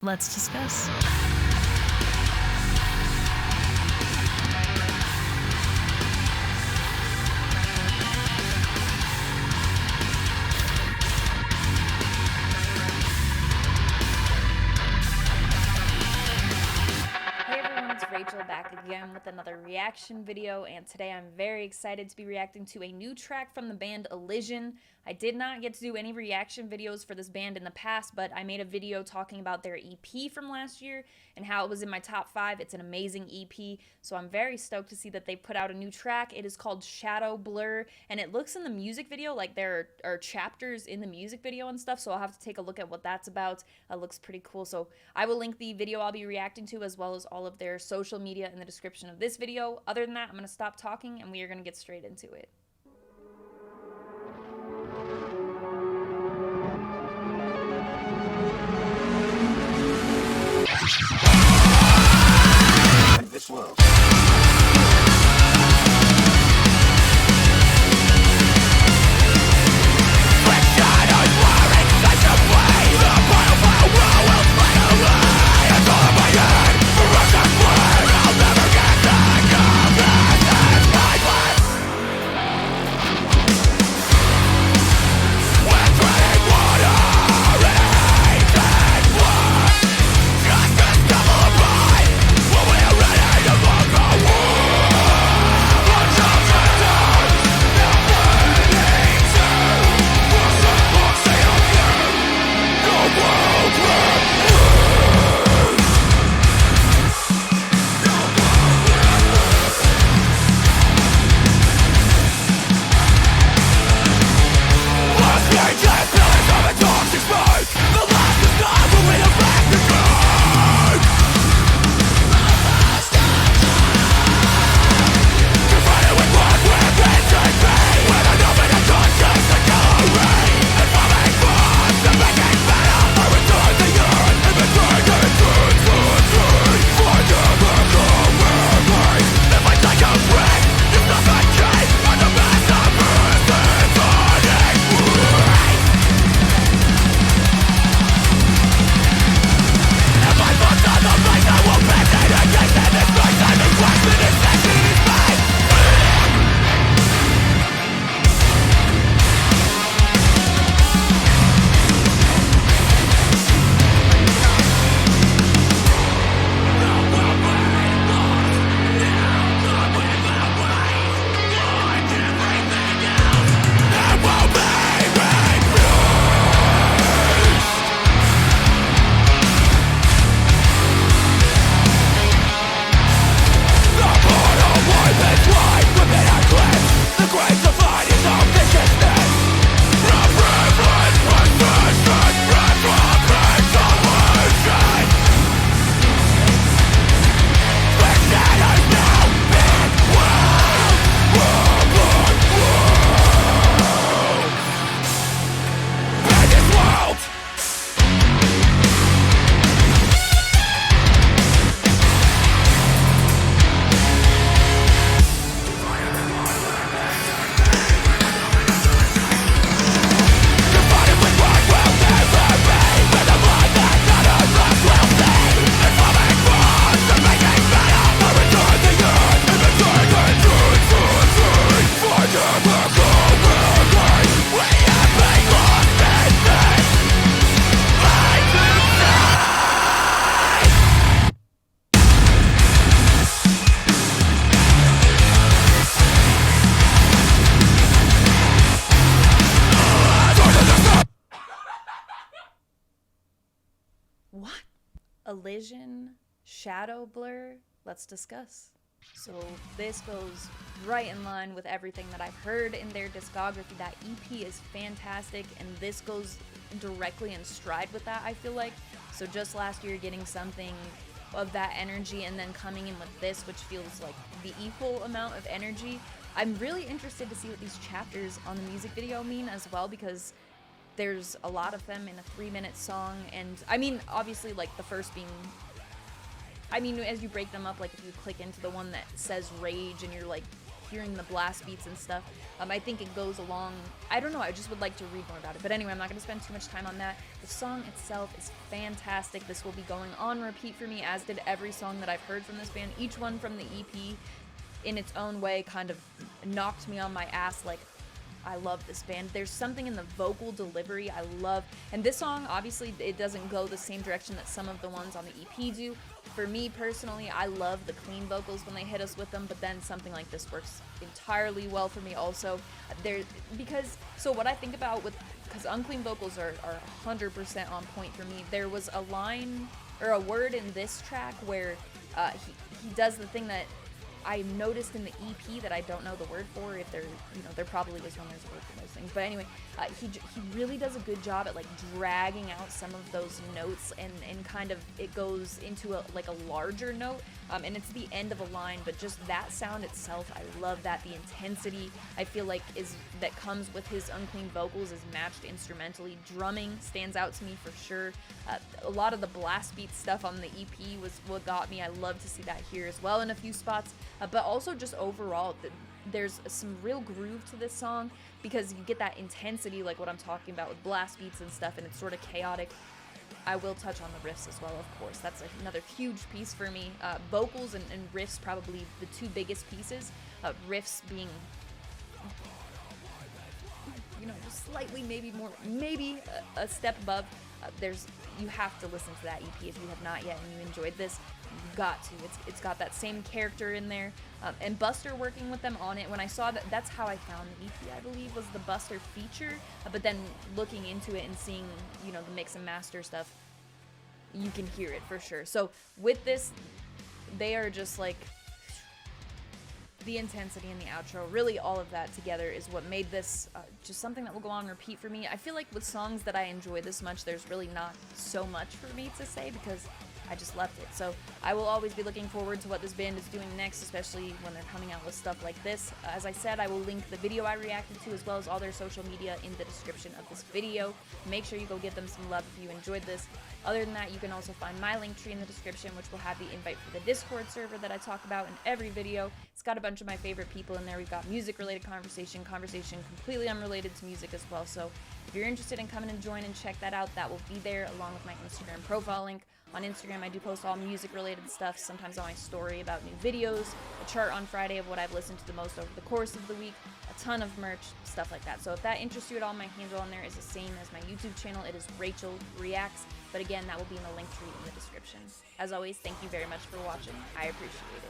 Let's discuss. Rachel back again with another reaction video, and today I'm very excited to be reacting to a new track from the band Elision. I did not get to do any reaction videos for this band in the past, but I made a video talking about their EP from last year and how it was in my top 5. It's an amazing EP, so I'm very stoked to see that they put out a new track. It is called Shadow Blur, and it looks in the music video like there are chapters in the music video and stuff, so I'll have to take a look at what that's about. It looks pretty cool, so I will link the video I'll be reacting to as well as all of their social media in the description of this video. Other than that, I'm going to stop talking and we are going to get straight into it. This world. What? Elision, Shadow Blur? Let's discuss. So this goes right in line with everything that I've heard in their discography. That EP is fantastic, and this goes directly in stride with that, I feel like. So just last year getting something of that energy and then coming in with this, which feels like the equal amount of energy. I'm really interested to see what these chapters on the music video mean as well, because there's a lot of them in a 3-minute song, and I mean, obviously, like the first being, I mean, as you break them up, like if you click into the one that says rage and you're like hearing the blast beats and stuff. I think it goes along, I don't know, I just would like to read more about it. But anyway, I'm not going to spend too much time on that. The song itself is fantastic. This will be going on repeat for me, as did every song that I've heard from this band. Each one from the EP in its own way kind of knocked me on my ass, like, I love this band. There's something in the vocal delivery I love, and this song, obviously, it doesn't go the same direction that some of the ones on the EP do. For me personally, I love the clean vocals when they hit us with them, but then something like this works entirely well for me also. So what I think about because unclean vocals are 100% on point for me. There was a line or a word in this track where he does the thing that I noticed in the EP that I don't know the word for. If there, there probably is when there's a word for those things. But anyway, he really does a good job at like dragging out some of those notes, and kind of it goes into a larger note, and it's the end of a line. But just that sound itself, I love that. The intensity I feel like that comes with his unclean vocals is matched instrumentally. Drumming stands out to me for sure. A lot of the blast beat stuff on the EP was what got me. I love to see that here as well in a few spots. But also just overall, there's some real groove to this song, because you get that intensity like what I'm talking about with blast beats and stuff, and it's sort of chaotic. I will touch on the riffs as well, of course. That's another huge piece for me. Vocals and riffs, probably the two biggest pieces. Riffs being, just slightly maybe a step above. You have to listen to that EP if you have not yet and you enjoyed this. You've got to. It's got that same character in there, and Buster working with them on it. When I saw that's how I found the EP, I believe, was the Buster feature. But then looking into it and seeing the mix and master stuff, you can hear it for sure. So with this, they are just like the intensity in the outro, really all of that together is what made this just something that will go on repeat for me. I feel like with songs that I enjoy this much, there's really not so much for me to say, because I just left it. So I will always be looking forward to what this band is doing next, especially when they're coming out with stuff like this. As I said, I will link the video I reacted to as well as all their social media in the description of this video. Make sure you go give them some love if you enjoyed this. Other than that, you can also find my link tree in the description, which will have the invite for the Discord server that I talk about in every video. It's got a bunch of my favorite people in there. We've got music-related conversation completely unrelated to music as well. So if you're interested in coming and join and check that out, that will be there along with my Instagram profile link. On Instagram, I do post all music-related stuff, sometimes on my story about new videos, a chart on Friday of what I've listened to the most over the course of the week, a ton of merch, stuff like that. So if that interests you at all, my handle on there is the same as my YouTube channel. It is Rachel Reacts, but again, that will be in the link tree in the description. As always, thank you very much for watching. I appreciate it.